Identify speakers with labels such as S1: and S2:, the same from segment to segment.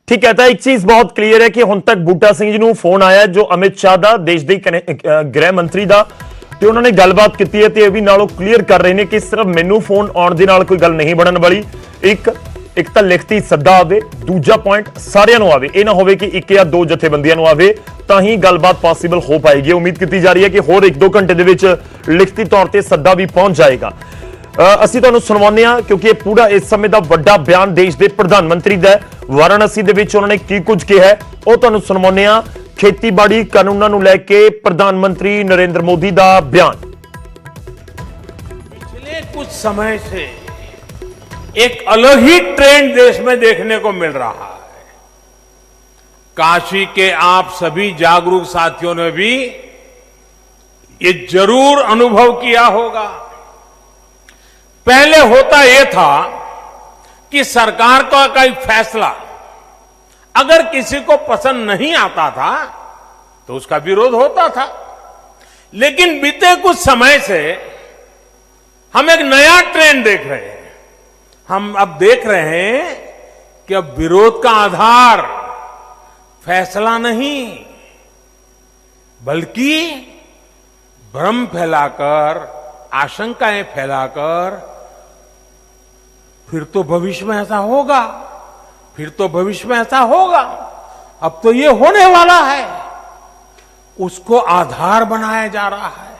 S1: ठीक है, तो एक चीज बहुत क्लीयर है कि हुण तक बूटा सिंह जी ਨੂੰ फोन आया जो अमित शाह ਦਾ देश ਦੇ गृह मंत्री ਦਾ ਤੇ ਉਹਨਾਂ ਨੇ ਗੱਲਬਾਤ ਕੀਤੀ ਹੈ ਤੇ ਇਹ ਵੀ ਨਾਲੋਂ ਕਲੀਅਰ ਕਰ ਰਹੇ ਨੇ ਕਿ ਸਿਰਫ ਮੈਨੂੰ ਫੋਨ ਆਉਣ ਦੇ ਨਾਲ ਕੋਈ ਗੱਲ ਨਹੀਂ ਬਣਨ ਵਾਲੀ। ਇੱਕ ਤਾਂ ਲਿਖਤੀ ਸੱਦਾ ਆਵੇ, ਦੂਜਾ ਪੁਆਇੰਟ ਸਾਰਿਆਂ ਨੂੰ ਆਵੇ, ਇਹ ਨਾ ਹੋਵੇ ਕਿ ਇੱਕ ਜਾਂ ਦੋ ਜਥੇਬੰਦੀਆਂ ਨੂੰ ਆਵੇ ਤਾਂ ਹੀ ਗੱਲਬਾਤ ਪੋਸੀਬਲ ਹੋ ਪਾਏਗੀ। ਉਮੀਦ ਕੀਤੀ ਜਾ ਰਹੀ ਹੈ ਕਿ ਹੋਰ 1-2 ਘੰਟੇ ਦੇ ਵਿੱਚ ਲਿਖਤੀ ਤੌਰ ਤੇ ਸੱਦਾ ਵੀ ਪਹੁੰਚ ਜਾਏਗਾ। ਅਸੀਂ ਤੁਹਾਨੂੰ ਸੁਣਾਉਂਦੇ ਹਾਂ ਕਿਉਂਕਿ ਇਹ ਪੂਰਾ ਇਸ ਸਮੇਂ ਦਾ ਵੱਡਾ ਬਿਆਨ ਦੇਸ਼ ਦੇ ਪ੍ਰਧਾਨ ਮੰਤਰੀ ਦਾ ਵਾਰਾਣਸੀ ਦੇ ਵਿੱਚ ਉਹਨਾਂ ਨੇ ਕੀ ਕੁਝ ਕਿਹਾ ਹੈ ਉਹ ਤੁਹਾਨੂੰ ਸੁਣਾਉਂਦੇ ਹਾਂ। ਖੇਤੀਬਾੜੀ ਕਾਨੂੰਨਾਂ ਨੂੰ ਲੈ ਕੇ ਪ੍ਰਧਾਨ ਮੰਤਰੀ ਨਰਿੰਦਰ मोदी ਦਾ ਬਿਆਨ।
S2: पिछले कुछ समय से एक अलग ही ट्रेंड देश में देखने को मिल रहा है। काशी के आप सभी जागरूक साथियों ने भी ये जरूर अनुभव किया होगा। पहले होता यह था कि सरकार का कोई फैसला अगर किसी को पसंद नहीं आता था तो उसका विरोध होता था, लेकिन बीते कुछ समय से हम एक नया ट्रेंड देख रहे हैं। हम अब देख रहे हैं कि अब विरोध का आधार फैसला नहीं बल्कि भ्रम फैलाकर, आशंकाएं फैलाकर फिर तो भविष्य में ऐसा होगा, फिर तो भविष्य में ऐसा होगा, अब तो ये होने वाला है, उसको आधार बनाया जा रहा है।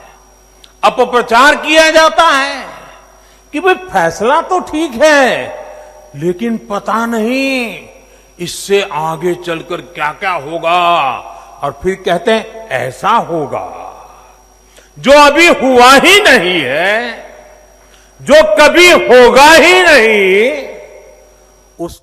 S2: अपप्रचार किया जाता है कि भाई फैसला तो ठीक है लेकिन पता नहीं इससे आगे चलकर क्या क्या होगा, और फिर कहते हैं ऐसा होगा जो अभी हुआ ही नहीं है, जो कभी होगा ही नहीं, उसको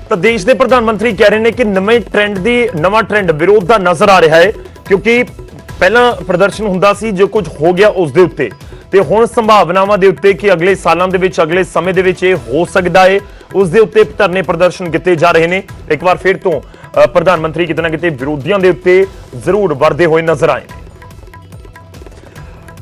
S1: तो देश के प्रधानमंत्री कह रहे हैं कि नवा ट्रेंड विरोध का नजर आ रहा है क्योंकि पहला प्रदर्शन हुंदा सी जो कुछ हो गया उस दे उत्ते ते हुण संभावनावां दे उत्ते कि अगले सालों दे विच अगले समय दे विच ये हो सकदा है उस दे उत्ते धरने प्रदर्शन किए जा रहे हैं। एक बार फिर तो प्रधानमंत्री किते ना किते विरोधियों के उत्ते जरूर वरदे हुए नजर आए हैं।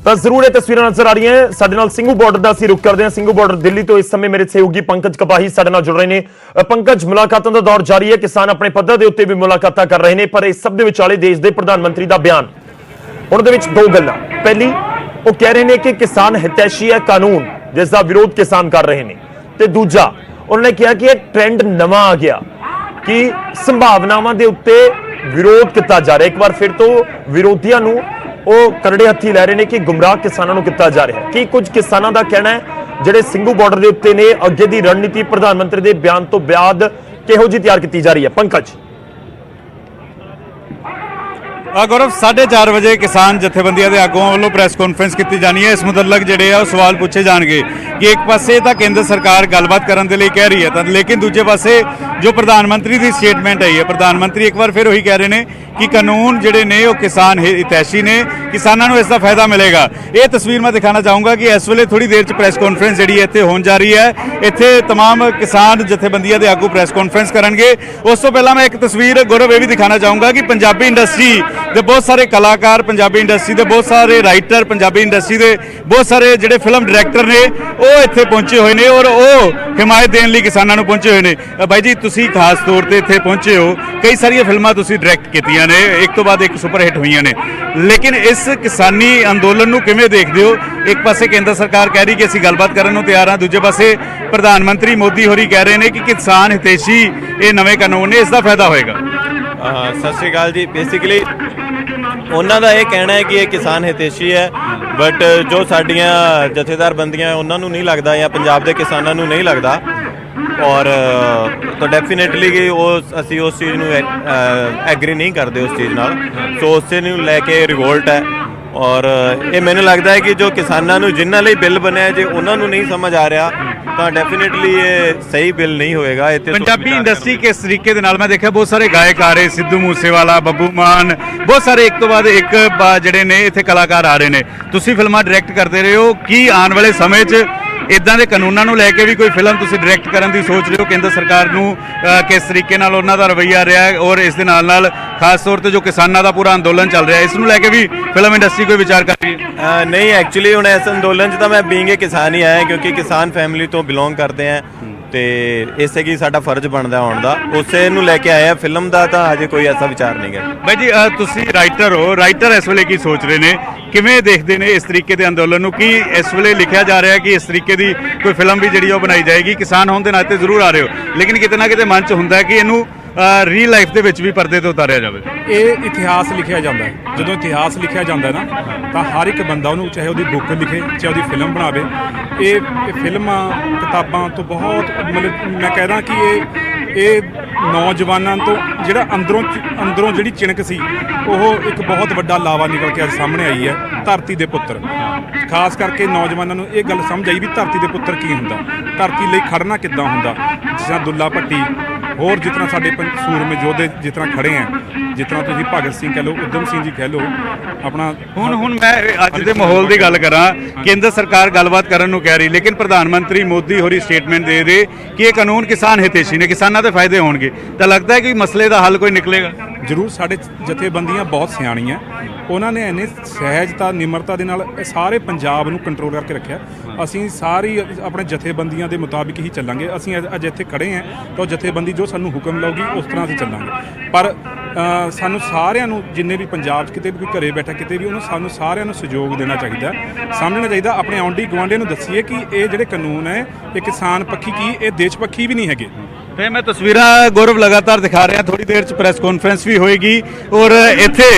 S1: तो जरूर ये तस्वीरें नजर आ रही हैं। साडे नाल सिंघू बॉर्डर का असीं रुख करते हैं। सिंघू बॉर्डर दिल्ली तो इस समय मेरे सहयोगी पंकज कपाही साडे नाल जुड़ रहे हैं। पंकज, मुलाकातों का दौर जारी है, किसान अपने पद्धर के उत्ते भी मुलाकातां कर रहे हैं, पर इस सब दे विचाले देश के प्रधानमंत्री का बयान उहदे विच दो गल्लां। पहली वो कह रहे हैं कि किसान हितैषी है कानून जिसका विरोध किसान कर रहे हैं, ते दूजा उन्होंने कहा कि एक ट्रेंड नवा आ गया कि संभावनावां दे उत्ते विरोध किया जा रहा है। एक बार फिर तो विरोधियों नूं ਉਹ ਕਰੜੇ ਹੱਥੀ ਲੈ ਰਹੇ ਨੇ ਕਿ ਗੁੰਮਰਾਹ ਕਿਸਾਨਾਂ ਨੂੰ ਕੀਤਾ ਜਾ ਰਿਹਾ ਹੈ। ਕਿ ਕੁਝ ਕਿਸਾਨਾਂ ਦਾ ਕਹਿਣਾ ਹੈ ਜਿਹੜੇ ਸਿੰਘੂ ਬਾਰਡਰ ਦੇ ਉੱਤੇ ਨੇ ਅੱਗੇ ਦੀ ਰਣਨੀਤੀ ਪ੍ਰਧਾਨ ਮੰਤਰੀ ਦੇ ਬਿਆਨ ਤੋਂ ਬਾਅਦ ਕਿਹੋ ਜਿਹੀ ਤਿਆਰ ਕੀਤੀ ਜਾ ਰਹੀ ਹੈ? ਪੰਕਜ
S3: गौरव 4:30 बजे किसान जथेबंदियों के आगुओं वालों प्रैस कॉन्फ्रेंस की जानी है। इस मुतलक जोड़े सवाल पूछे जाएंगे कि एक पासे तो केंद्र सरकार गलबात करने के लिए कह रही है, लेकिन दूजे पासे जो प्रधानमंत्री की स्टेटमेंट आई है, प्रधानमंत्री एक बार फिर वही कह रहे हैं कि कानून जोड़े ने किसान हितैषी ने, किसानों को इसका फायदा मिलेगा। ये तस्वीर मैं दिखाना चाहूँगा कि इस वे थोड़ी देर प्रैस कॉन्फ्रेंस जी इतने हो जा रही है। इतने तमाम किसान जथेबंदियों के आगू प्रैस कॉन्फ्रेंस करेंगे। उस तो पहला मैं एक तस्वीर गौरव ये भी दिखाना चाहूँगा कि पंजाबी इंडस्ट्री ਦੇ बहुत सारे कलाकार, पंजाबी इंडस्ट्री के बहुत सारे राइटर, पंजाबी इंडस्ट्री के बहुत सारे जोड़े फिल्म डायरैक्टर ने वो इत्थे पहुंचे हुए हैं और वो हिमायत देने लिए किसानों को पहुंचे हुए हैं। भाई जी तुसी खास तौर पर इत्थे पहुंचे हो, कई सारिया फिल्मां तुसी डायरैक्ट कीतियां ने, एक तो बाद एक सुपर हिट हुई ने, लेकिन इस किसानी अंदोलन नूं किवें देखदे हो? एक पासे केंद्र सरकार कह रही कि असीं गलबात करन नूं तैयार हां, दूजे पासे प्रधानमंत्री मोदी होरी कह रहे हैं कि किसान हितैषी ये नवे कानून ने, इसका फायदा होएगा।
S4: सत श्री अकाल जी। बेसिकली ਉਹਨਾਂ ਦਾ ਇਹ ਕਹਿਣਾ ਹੈ ਕਿ ਇਹ ਕਿਸਾਨ ਹਿਤੈਸ਼ੀ ਹੈ, ਬਟ ਜੋ ਸਾਡੀਆਂ ਜਥੇਦਾਰ ਬੰਦੀਆਂ ਉਹਨਾਂ ਨੂੰ ਨਹੀਂ ਲੱਗਦਾ ਜਾਂ ਪੰਜਾਬ ਦੇ ਕਿਸਾਨਾਂ ਨੂੰ ਨਹੀਂ ਲੱਗਦਾ, ਔਰ ਤਾਂ ਡੈਫੀਨੇਟਲੀ ਉਹ ਅਸੀਂ ਉਸ ਚੀਜ਼ ਨੂੰ ਐਗਰੀ ਨਹੀਂ ਕਰਦੇ ਉਸ ਚੀਜ਼ ਨਾਲ। ਸੋ ਉਸੇ ਨੂੰ ਲੈ ਕੇ ਰਿਵੋਲਟ ਹੈ ਔਰ ਇਹ ਮੈਨੂੰ ਲੱਗਦਾ ਹੈ ਕਿ ਜੋ ਕਿਸਾਨਾਂ ਨੂੰ ਜਿਨ੍ਹਾਂ ਲਈ ਬਿੱਲ ਬਣਿਆ ਜੇ ਉਹਨਾਂ ਨੂੰ ਨਹੀਂ ਸਮਝ ਆ ਰਿਹਾ ਤਾਂ ਡੈਫੀਨੇਟਲੀ ਇਹ ਸਹੀ ਬਿੱਲ ਨਹੀਂ ਹੋਏਗਾ। ਇੱਥੇ
S3: पंजाबी इंडस्ट्री किस तरीके दे नाल मैं देखा बहुत सारे गायक आ रहे, सिद्धू मूसेवाला, बब्बू मान, बहुत सारे एक तो बाद एक ਜਿਹੜੇ ਨੇ ਇੱਥੇ ਕਲਾਕਾਰ ਆ ਰਹੇ ਨੇ। ਤੁਸੀਂ ਫਿਲਮਾਂ ਡਾਇਰੈਕਟ ਕਰਦੇ ਰਹੇ ਹੋ, ਕੀ ਆਉਣ ਵਾਲੇ ਸਮੇਂ 'ਚ ਇਦਾਂ ਦੇ ਕਾਨੂੰਨਾਂ ਨੂੰ ਲੈ ਕੇ ਵੀ ਕੋਈ ਫਿਲਮ ਤੁਸੀਂ ਡਾਇਰੈਕਟ ਕਰਨ ਦੀ ਸੋਚ ਰਹੇ ਹੋ? ਕੇਂਦਰ ਸਰਕਾਰ ਨੂੰ ਕਿਸ ਤਰੀਕੇ ਨਾਲ ਉਹਨਾਂ ਦਾ ਰਵੱਈਆ ਰਿਹਾ ਹੈ ਔਰ ਇਸ ਦੇ ਨਾਲ ਖਾਸ ਤੌਰ ਤੇ ਜੋ ਕਿਸਾਨਾਂ ਦਾ ਪੂਰਾ ਅੰਦੋਲਨ ਚੱਲ ਰਿਹਾ ਹੈ, ਇਸ ਨੂੰ ਲੈ ਕੇ ਵੀ ਫਿਲਮ ਇੰਡਸਟਰੀ ਕੋਈ ਵਿਚਾਰ ਕਰ ਰਹੀ ਹੈ?
S4: ਨਹੀਂ, ਐਕਚੁਅਲੀ ਹੁਣ ਇਸ ਅੰਦੋਲਨ 'ਚ ਤਾਂ ਮੈਂ ਬੀਇੰਗ ਏ ਕਿਸਾਨ ਹੀ ਆਇਆ, ਕਿਉਂਕਿ ਕਿਸਾਨ ਫੈਮਿਲੀ ਤੋਂ ਬਿਲੋਂਗ ਕਰਦੇ ਆ ਤੇ ਇਸੇ ਕੀ ਸਾਡਾ ਫਰਜ਼ ਬਣਦਾ ਆਉਣ ਦਾ, ਉਸੇ ਨੂੰ ਲੈ ਕੇ ਆਇਆ। ਫਿਲਮ ਦਾ ਤਾਂ ਅਜੇ ਕੋਈ ਐਸਾ ਵਿਚਾਰ ਨਹੀਂ ਹੈ।
S3: ਬਾਈ ਜੀ ਤੁਸੀਂ ਰਾਈਟਰ ਹੋ, ਰਾਈਟਰ ਇਸ ਵੇਲੇ ਕੀ ਸੋਚ ਰਹੇ ਨੇ, ਕਿਵੇਂ ਦੇਖਦੇ ਨੇ ਇਸ ਤਰੀਕੇ ਦੇ ਅੰਦੋਲਨ ਨੂੰ? ਕੀ ਇਸ ਵੇਲੇ ਲਿਖਿਆ ਜਾ ਰਿਹਾ ਕਿ ਇਸ ਤਰੀਕੇ ਦੀ ਕੋਈ ਫਿਲਮ ਵੀ ਜਿਹੜੀ ਉਹ ਬਣਾਈ ਜਾਏਗੀ? ਕਿਸਾਨ ਹੋਣ ਦੇ ਨਾਤੇ ਜ਼ਰੂਰ ਆ ਰਹੇ ਹੋ, ਲੇਕਿਨ ਕਿਤੇ ਨਾ ਕਿਤੇ ਮਨ 'ਚ ਹੁੰਦਾ ਹੈ ਕਿ ਇਹਨੂੰ ਰੀਅਲ ਲਾਈਫ ਦੇ ਵਿੱਚ ਵੀ ਪਰਦੇ ਤੇ ਉਤਾਰਿਆ ਜਾਵੇ।
S5: ਇਹ ਇਤਿਹਾਸ ਲਿਖਿਆ ਜਾਂਦਾ ਹੈ। ਜਦੋਂ ਇਤਿਹਾਸ ਲਿਖਿਆ ਜਾਂਦਾ ਹੈ ਨਾ, ਤਾਂ ਹਰ ਇੱਕ ਬੰਦਾ ਉਹਨੂੰ ਚਾਹੇ ਉਹਦੀ ਬੁੱਕ ਲਿਖੇ, ਚਾਹੇ ਉਹਦੀ ਫਿਲਮ ਬਣਾਵੇ। ਇਹ ਫਿਲਮਾਂ ਕਿਤਾਬਾਂ ਤੋਂ ਬਹੁਤ ਮਤਲਬ ਮੈਂ ਕਹਿਦਾ ਕਿ ਇਹ ਨੌਜਵਾਨਾਂ ਤੋਂ ਜਿਹੜਾ ਅੰਦਰੋਂ ਜਿਹੜੀ ਚਿਣਕ ਸੀ, ਉਹ ਇੱਕ ਬਹੁਤ ਵੱਡਾ ਲਾਵਾ ਨਿਕਲ ਕੇ ਅੱਜ ਸਾਹਮਣੇ ਆਈ ਹੈ। ਧਰਤੀ ਦੇ ਪੁੱਤਰ, ਖਾਸ ਕਰਕੇ ਨੌਜਵਾਨਾਂ ਨੂੰ ਇਹ ਗੱਲ ਸਮਝ ਆਈ ਵੀ ਧਰਤੀ ਦੇ ਪੁੱਤਰ ਕੀ ਹੁੰਦਾ, ਧਰਤੀ ਲਈ ਖੜਨਾ ਕਿੱਦਾਂ ਹੁੰਦਾ। ਜਿਸ ਤਰ੍ਹਾਂ ਦੁੱਲਾ ਭੱਟੀ, ਹੋਰ ਜਿਸ ਤਰ੍ਹਾਂ ਸਾਡੇ ਸੂਰਮੇ ਯੋਧੇ ਜਿਸ ਤਰ੍ਹਾਂ ਖੜੇ ਆ, ਜਿਸ ਤਰ੍ਹਾਂ ਤੁਸੀਂ ਭਗਤ ਸਿੰਘ ਕਹਿ ਲਓ, ਉਦਮ ਸਿੰਘ ਜੀ ਕਹਿ ਲਓ, ਆਪਣਾ
S3: ਹੁਣ ਮੈਂ ਅੱਜ ਦੇ ਮਾਹੌਲ ਦੀ ਗੱਲ ਕਰਾਂ, ਕੇਂਦਰ ਸਰਕਾਰ ਗੱਲਬਾਤ ਕਰਨ ਨੂੰ ਕਹਿ ਰਹੀ, ਲੇਕਿਨ ਪ੍ਰਧਾਨ ਮੰਤਰੀ ਮੋਦੀ ਹੋਰੀ ਸਟੇਟਮੈਂਟ ਦੇ ਰਹੇ ਕਿ ਇਹ ਕਾਨੂੰਨ ਕਿਸਾਨ ਹਿਤੈਸ਼ੀ ਨੇ, ਕਿਸਾਨਾਂ ਦੇ ਫਾਇਦੇ ਹੋਣਗੇ। ਤਾਂ ਲੱਗਦਾ ਹੈ ਕਿ ਮਸਲੇ ਦਾ ਹੱਲ ਕੋਈ ਨਿਕਲੇਗਾ?
S5: ਜ਼ਰੂਰ। ਸਾਡੇ ਜਥੇਬੰਦੀਆਂ ਬਹੁਤ ਸਿਆਣੀਆਂ, ਉਹਨਾਂ ਨੇ ਇੰਨੇ ਸਹਿਜਤਾ ਨਿਮਰਤਾ ਦੇ ਨਾਲ ਇਹ ਸਾਰੇ ਪੰਜਾਬ ਨੂੰ ਕੰਟਰੋਲ ਕਰਕੇ ਰੱਖਿਆ। ਅਸੀਂ ਸਾਰੀ ਆਪਣੇ ਜਥੇਬੰਦੀਆਂ ਦੇ ਮੁਤਾਬਿਕ ਹੀ ਚੱਲਾਂਗੇ। ਅਸੀਂ ਅੱਜ ਇੱਥੇ ਖੜੇ ਹਾਂ ਤਾਂ ਉਹ ਜਥੇਬੰਦੀ ਜੋ ਸਾਨੂੰ ਹੁਕਮ ਲਾਊਗੀ ਉਸ ਤਰ੍ਹਾਂ ਅਸੀਂ ਚੱਲਾਂਗੇ। ਪਰ ਸਾਨੂੰ ਸਾਰਿਆਂ ਨੂੰ, ਜਿੰਨੇ ਵੀ ਪੰਜਾਬ 'ਚ ਕਿਤੇ ਵੀ ਕੋਈ ਘਰੇ ਬੈਠਾ ਕਿਤੇ ਵੀ, ਸਾਨੂੰ ਸਾਰਿਆਂ ਨੂੰ ਸਹਿਯੋਗ ਦੇਣਾ ਚਾਹੀਦਾ, ਸਮਝਣਾ ਚਾਹੀਦਾ। ਆਪਣੇ ਆਂਢੀ ਗੁਆਂਢੀਆਂ ਨੂੰ ਦੱਸੀਏ ਕਿ ਇਹ ਜਿਹੜੇ ਕਾਨੂੰਨ ਹੈ ਇਹ ਕਿਸਾਨ ਪੱਖੀ ਕੀ, ਇਹ ਦੇਸ਼ ਪੱਖੀ ਵੀ ਨਹੀਂ ਹੈਗੇ।
S3: ਤੇ ਮੈਂ ਤਸਵੀਰਾਂ ਗੌਰਵ ਲਗਾਤਾਰ ਦਿਖਾ ਰਿਹਾ, ਥੋੜੀ ਦੇਰ ਚ ਪ੍ਰੈਸ ਕਾਨਫਰੰਸ ਵੀ ਹੋਏਗੀ ਔਰ ਇੱਥੇ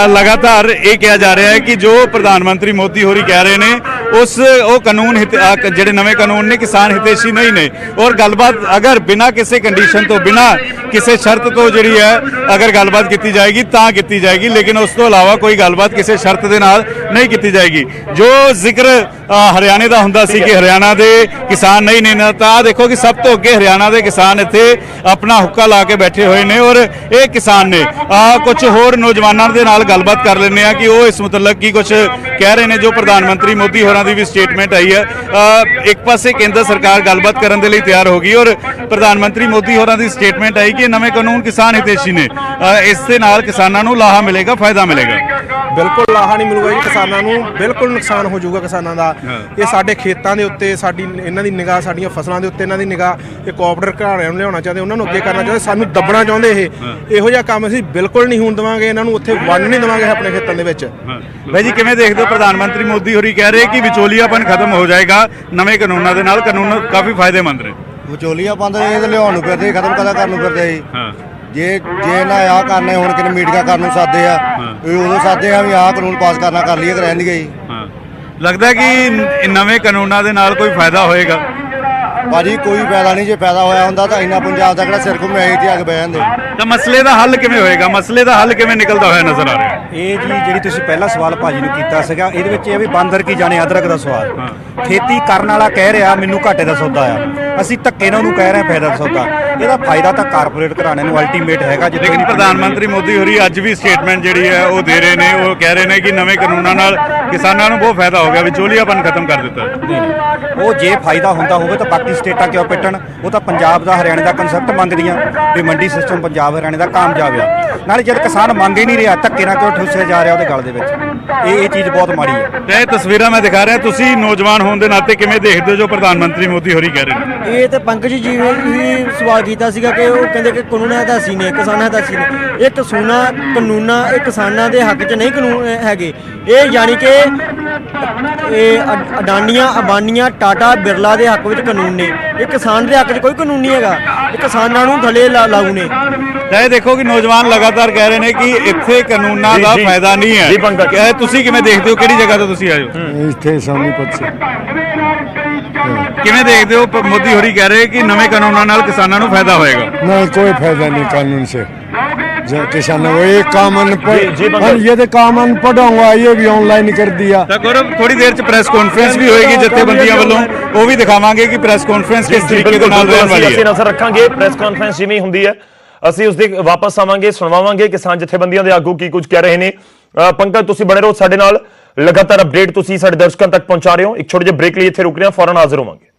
S3: ਲਗਾਤਾਰ ਇਹ ਕਿਹਾ ਜਾ ਰਿਹਾ ਹੈ ਕਿ ਜੋ ਪ੍ਰਧਾਨ ਮੰਤਰੀ ਮੋਦੀ ਹੋਰੀ ਕਹਿ ਰਹੇ ਨੇ ਉਹ ਕਾਨੂੰਨ ਜਿਹੜੇ ਨਵੇਂ ਕਾਨੂੰਨ ਨੇ ਕਿਸਾਨ ਹਿਤੈਸ਼ੀ ਨਹੀਂ ਨੇ। ਔਰ ਗੱਲਬਾਤ ਅਗਰ ਬਿਨਾਂ ਕਿਸੇ ਕੰਡੀਸ਼ਨ ਤੋਂ, ਬਿਨਾਂ ਕਿਸੇ ਸ਼ਰਤ ਤੋਂ ਜਿਹੜੀ ਹੈ ਅਗਰ ਗੱਲਬਾਤ ਕੀਤੀ ਜਾਏਗੀ ਤਾਂ ਕੀਤੀ ਜਾਏਗੀ, ਲੇਕਿਨ ਉਸ ਤੋਂ ਇਲਾਵਾ ਕੋਈ ਗੱਲਬਾਤ ਕਿਸੇ ਸ਼ਰਤ ਦੇ ਨਾਲ ਨਹੀਂ ਕੀਤੀ ਜਾਏਗੀ। ਜੋ ਜ਼ਿਕਰ ਹਰਿਆਣੇ ਦਾ ਹੁੰਦਾ ਸੀ ਕਿ ਹਰਿਆਣਾ ਦੇ ਕਿਸਾਨ ਨਹੀਂ ਨੇ, ਤਾਂ ਦੇਖੋ ਕਿ ਸਭ ਤੋਂ ਅੱਗੇ ਹਰਿਆਣਾ ਦੇ ਕਿਸਾਨ ਇੱਥੇ ਆਪਣਾ ਹੁੱਕਾ ਲਾ ਕੇ ਬੈਠੇ ਹੋਏ ਨੇ ਔਰ ਇਹ ਕਿਸਾਨ ਨੇ। ਕੁਝ ਹੋਰ ਨੌਜਵਾਨਾਂ ਦੇ ਨਾਲ ਗੱਲਬਾਤ ਕਰ ਲੈਂਦੇ ਆ ਕਿ ਉਹ ਇਸ ਮੁਤਲਕ ਕੀ ਕੁਝ ਕਹਿ ਰਹੇ ਨੇ। ਜੋ ਪ੍ਰਧਾਨ ਮੰਤਰੀ ਮੋਦੀ ਹੋਰਾਂ ਦੀ ਵੀ ਸਟੇਟਮੈਂਟ ਆਈ ਹੈ, ਇੱਕ ਪਾਸੇ ਕੇਂਦਰ ਸਰਕਾਰ ਗੱਲਬਾਤ ਕਰਨ ਦੇ ਲਈ ਤਿਆਰ ਹੋ ਗਈ ਔਰ ਪ੍ਰਧਾਨ ਮੰਤਰੀ ਮੋਦੀ ਹੋਰਾਂ ਦੀ ਸਟੇਟਮੈਂਟ ਆਈ ਕਿ ਨਵੇਂ ਕਾਨੂੰਨ ਕਿਸਾਨ ਹਿਤੈਸ਼ੀ ਨੇ, ਇਸ ਦੇ ਨਾਲ ਕਿਸਾਨਾਂ ਨੂੰ ਲਾਹਾ ਮਿਲੇਗਾ, ਫਾਇਦਾ ਮਿਲੇਗਾ।
S6: ਬਿਲਕੁਲ ਲਾਹਾ ਨਹੀਂ ਮਿਲੂਗਾ ਜੀ ਕਿਸਾਨਾਂ ਨੂੰ, ਬਿਲਕੁਲ ਨੁਕਸਾਨ ਹੋ ਜਾਊਗਾ ਕਿਸਾਨਾਂ ਦਾ। ਇਹ ਸਾਡੇ ਖੇਤਾਂ ਦੇ ਉੱਤੇ ਇਹਨਾਂ ਦੀ ਨਿਗਾਹ, ਸਾਡੀਆਂ ਫਸਲਾਂ ਦੇ ਉੱਤੇ ਇਹਨਾਂ ਦੀ ਨਿਗਾਹ, ਇਹ ਕੋਆਪਰੇਟਰ ਘਰਾਣਿਆਂ ਨੂੰ ਲਿਆਉਣਾ ਚਾਹੁੰਦੇ, ਉਹਨਾਂ ਨੂੰ ਅੱਗੇ ਕਰਨਾ ਚਾਹੁੰਦੇ, ਸਾਨੂੰ ਦੱਬਣਾ ਚਾਹੁੰਦੇ। ਇਹੋ ਜਿਹਾ ਕੰਮ ਅਸੀਂ ਬਿਲਕੁਲ ਨਹੀਂ ਹੋਣ ਦੇਵਾਂਗੇ, ਇਹਨਾਂ ਨੂੰ ਉੱਥੇ ਵੰਡ ਨਹੀਂ ਦੇਵਾਂਗੇ ਆਪਣੇ ਖੇਤਾਂ ਦੇ ਵਿੱਚ।
S3: ਭਾਈ ਜੀ ਕਿਵੇਂ ਦੇਖਦੇ ਹੋ, ਪ੍ਰਧਾਨ ਮੰਤਰੀ ਮੋਦੀ ਹੋਰੀ ਕਹਿ ਰਹੇ ਕਿ ਵਿਚੋਲੀਆਪਨ ਖਤਮ ਹੋ ਜਾਏਗਾ ਨਵੇਂ ਕਾਨੂੰਨਾਂ ਦੇ ਨਾਲ, ਕਾਨੂੰਨ ਕਾਫੀ ਫਾਇਦੇਮੰਦ ਨੇ।
S7: ਵਿਚੋਲੀਆਪਨ ਤਾਂ ਇਹ ਲਿਆਉਣ ਨੂੰ ਫਿਰਦੇ, ਖਤਮ ਕਦਾ ਕਰਨ ਨੂੰ ਫਿਰਦੇ ਜੀ। ਜੇ ਨਾ ਆਹ ਕਰਨੇ ਹੁਣ ਕਿਨੇ ਮੀਟਿੰਗਾਂ ਕਰਨ ਨੂੰ ਸਾਦੇ ਆ, ਇਹ ਉਦੋਂ ਸਾਦੇ ਆ ਵੀ ਆਹ ਕਾਨੂੰਨ ਪਾਸ ਕਰਨਾ, ਕਰ ਲਈਏ, ਰਹਿੰਦੀ ਜੀ।
S3: ਲੱਗਦਾ ਕਿ ਨਵੇਂ ਕਾਨੂੰਨਾਂ ਦੇ ਨਾਲ ਕੋਈ ਫਾਇਦਾ ਹੋਏਗਾ?
S7: ਭਾਜੀ ਕੋਈ ਫਾਇਦਾ ਨਹੀਂ, ਜੇ ਫਾਇਦਾ ਹੋਇਆ ਹੁੰਦਾ ਤਾਂ ਇੰਨਾ ਪੰਜਾਬ ਦਾ ਕਿਹੜਾ ਸਿਰ ਘੁੰਮਿਆ ਇੱਥੇ ਆ ਕੇ ਬਹਿ ਜਾਂਦੇ।
S3: ਤਾਂ ਮਸਲੇ ਦਾ ਹੱਲ ਕਿਵੇਂ ਹੋਏਗਾ, ਮਸਲੇ ਦਾ ਹੱਲ ਕਿਵੇਂ ਨਿਕਲਦਾ ਹੋਇਆ ਨਜ਼ਰ ਆ ਰਿਹਾ?
S8: ਇਹ ਜੀ ਜਿਹੜੀ ਤੁਸੀਂ ਪਹਿਲਾ ਸਵਾਲ ਭਾਜੀ ਨੂੰ ਕੀਤਾ ਸੀਗਾ, ਇਹਦੇ ਵਿੱਚ ਇਹ ਵੀ ਬਾਂਦਰ ਕੀ ਜਾਣੇ ਅਦਰਕ ਦਾ ਸਵਾਲ। ਖੇਤੀ ਕਰਨ ਵਾਲਾ ਕਹਿ ਰਿਹਾ ਮੈਨੂੰ ਘਾਟੇ ਦਾ ਸੌਦਾ ਆ, ਅਸੀਂ ਧੱਕੇ ਨਾਲ ਉਹਨੂੰ ਕਹਿ ਰਹੇ ਫਾਇਦਾ ਦਾ ਸੌਦਾ। ਇਹਦਾ ਫਾਇਦਾ ਤਾਂ ਕਾਰਪੋਰੇਟ ਘਰਾਣੇ ਨੂੰ ਅਲਟੀਮੇਟ ਹੈਗਾ।
S3: ਲੇਕਿਨ ਪ੍ਰਧਾਨ ਮੰਤਰੀ ਮੋਦੀ ਹੋਰੀ ਅੱਜ ਵੀ ਸਟੇਟਮੈਂਟ ਜਿਹੜੀ ਹੈ ਉਹ ਦੇ ਰਹੇ ਨੇ, ਉਹ ਕਹਿ ਰਹੇ ਨੇ ਕਿ ਨਵੇਂ ਕਾਨੂੰਨਾਂ ਨਾਲ ਕਿਸਾਨਾਂ ਨੂੰ ਬਹੁਤ ਫਾਇਦਾ ਹੋ ਗਿਆ, ਵਿਚੋਲੀਆਪਨ ਖਤਮ ਕਰ ਦਿੱਤਾ।
S8: ਉਹ ਜੇ ਫਾਇਦਾ ਹੁੰਦਾ ਹੋਵੇ ਤਾਂ ਬਾਕੀ ਸਟੇਟਾਂ ਕਿਉਂ ਪਿੱਟਣ? ਉਹ ਤਾਂ ਪੰਜਾਬ ਦਾ ਹਰਿਆਣੇ ਦਾ ਕਨਸੈਪਟ ਮੰਗਦੀਆਂ ਵੀ ਮੰਡੀ ਸਿਸਟਮ ਪੰਜਾਬ ਹਰਿਆਣੇ ਦਾ ਕਾਮਯਾਬ ਆ। ਨਾਲੇ ਜਦ ਕਿਸਾਨ ਮੰਗ ਹੀ ਨਹੀਂ ਰਿਹਾ, ਧੱਕੇ ਨਾਲ ਕਿਉਂ ਠੁੱਸਿਆ ਜਾ ਰਿਹਾ ਉਹਦੇ ਗਲ ਦੇ ਵਿੱਚ? ਇਹ ਚੀਜ਼ ਬਹੁਤ ਮਾੜੀ ਹੈ।
S3: ਤੇ ਇਹ ਤਸਵੀਰਾਂ ਮੈਂ ਦਿਖਾ ਰਿਹਾ, ਤੁਸੀਂ ਨੌਜਵਾਨ ਹੋਣ ਦੇ ਨਾਤੇ ਕਿਵੇਂ ਦੇਖਦੇ ਹੋ ਜੋ ਪ੍ਰਧਾਨ ਮੰਤਰੀ ਮੋਦੀ ਹੋਰੀ ਕਹਿ ਰਹੇ ਨੇ?
S9: ਇਹ ਤੇ ਪੰਕਜ ਜੀ ਵੀ ਸਵਾਲ ਕੀਤਾ ਸੀਗਾ ਕਿ ਉਹ ਕਹਿੰਦੇ ਕਿ ਕਾਨੂੰਨ ਹਿਤੈਸ਼ੀ ਨੇ, ਕਿਸਾਨਾਂ ਹਿਤੈਸ਼ੀ ਨੇ। ਇਹ ਕਾਨੂੰਨਾਂ ਇਹ ਕਿਸਾਨਾਂ ਦੇ ਹੱਕ 'ਚ ਨਹੀਂ ਕਾਨੂੰਨ ਹੈਗੇ। ਇਹ ਯਾਨੀ ਕਿ ਇਹ ਅਡਾਨੀਆਂ ਟਾਟਾ ਬਿਰਲਾ ਦੇ ਹੱਕ ਵਿੱਚ ਕਾਨੂੰਨ ਨੇ, ਇਹ ਕਿਸਾਨ ਦੇ ਹੱਕ 'ਚ ਕੋਈ ਕਾਨੂੰਨ ਨਹੀਂ ਹੈਗਾ। ਇਹ ਕਿਸਾਨਾਂ ਨੂੰ ਥੱਲੇ ਲਾਗੂ ਨੇ।
S3: ਤਾਂ ਇਹ ਦੇਖੋ ਕਿ ਨੌਜਵਾਨ ਲਗਾਤਾਰ ਕਹਿ ਰਹੇ ਨੇ ਕਿ ਇੱਥੇ ਕਾਨੂੰਨਾਂ ਦਾ ਫਾਇਦਾ ਨਹੀਂ ਹੈ। ਤੁਸੀਂ ਕਿਵੇਂ ਦੇਖਦੇ ਹੋ, ਕਿਹੜੀ ਜਗ੍ਹਾ ਤੋਂ ਤੁਸੀਂ ਆਏ ਹੋ?
S10: ਇੱਥੇ ਸੋਨੀਪਤ ਸੇ।
S3: ਕਿਵੇਂ ਦੇਖਦੇ ਹੋ, ਮੋਦੀ ਹੋਰੀ ਕਹਿ ਰਹੇ ਕਿ ਨਵੇਂ ਕਾਨੂੰਨਾਂ ਨਾਲ ਕਿਸਾਨਾਂ ਨੂੰ ਫਾਇਦਾ ਹੋਏਗਾ?
S10: नहीं कोई फायदा नहीं कानून से। किसान वो एक काम अनपढ़, ये तो काम अनपढ़ होगा, ये भी ऑनलाइन कर दिया।
S3: ਤਾਂ ਗੌਰਵ ਥੋੜੀ ਦੇਰ ਚ ਪ੍ਰੈਸ ਕਾਨਫਰੰਸ ਵੀ ਹੋਏਗੀ ਜਥੇਬੰਦੀਆਂ ਵੱਲੋਂ, ਉਹ ਵੀ ਦਿਖਾਵਾਂਗੇ ਕਿ ਪ੍ਰੈਸ ਕਾਨਫਰੰਸ ਕਿਸ ਤਰੀਕੇ ਦੇ ਨਾਲ ਰਹਿਣ ਵਾਲੀ ਹੈ।
S1: ਅਸੀਂ ਨਜ਼ਰ ਰੱਖਾਂਗੇ ਪ੍ਰੈਸ ਕਾਨਫਰੰਸ ਜਿਵੇਂ ਹੁੰਦੀ ਹੈ, ਅਸੀਂ ਉਸ ਦੇ ਵਾਪਸ ਆਵਾਂਗੇ, ਸੁਣਵਾਵਾਂਗੇ ਕਿਸਾਨ ਜਥੇਬੰਦੀਆਂ ਦੇ ਆਗੂ ਕੀ ਕੁਝ ਕਹਿ ਰਹੇ ਨੇ। ਪੰਕਜ ਤੁਸੀਂ ਬਣੇ ਰਹੋ ਸਾਡੇ ਨਾਲ। लगातार अपडेट तुसीं साडे दर्शकों तक पहुंचा रहे हो। एक छोटे ਜਿਹੇ ब्रेक ਲਈ ਇੱਥੇ ਰੁਕ ਰਹੇ ਹਾਂ, फौरन हाजिर होवांगे।